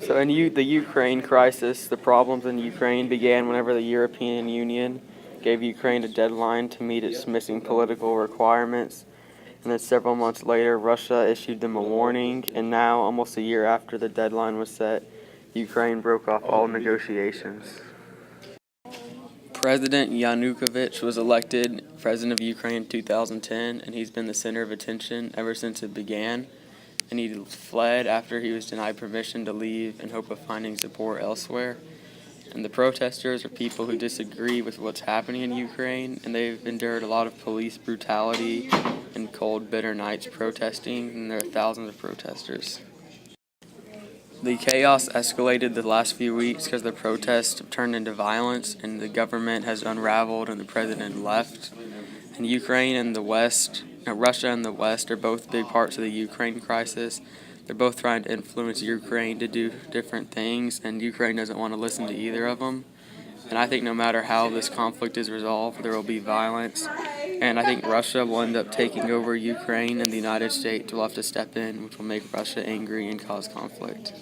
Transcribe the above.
So the Ukraine crisis, the problems in Ukraine began whenever the European Union gave Ukraine a deadline to meet its missing political requirements. And then several months later, Russia issued them a warning, and now, almost a year after the deadline was set, Ukraine broke off all negotiations. President Yanukovych was elected president of Ukraine in 2010, and he's been the center of attention ever since it began. And he fled after he was denied permission to leave in hope of finding support elsewhere. And the protesters are people who disagree with what's happening in Ukraine, and they've endured a lot of police brutality and cold, bitter nights protesting, and there are thousands of protesters. The chaos escalated the last few weeks because the protests turned into violence, and the government has unraveled, and the president left. And Ukraine and the West, Russia and the West are both big parts of the Ukraine crisis. They're both trying to influence Ukraine to do different things, and Ukraine doesn't want to listen to either of them. And I think no matter how this conflict is resolved, there will be violence. And I think Russia will end up taking over Ukraine, and the United States will have to step in, which will make Russia angry and cause conflict.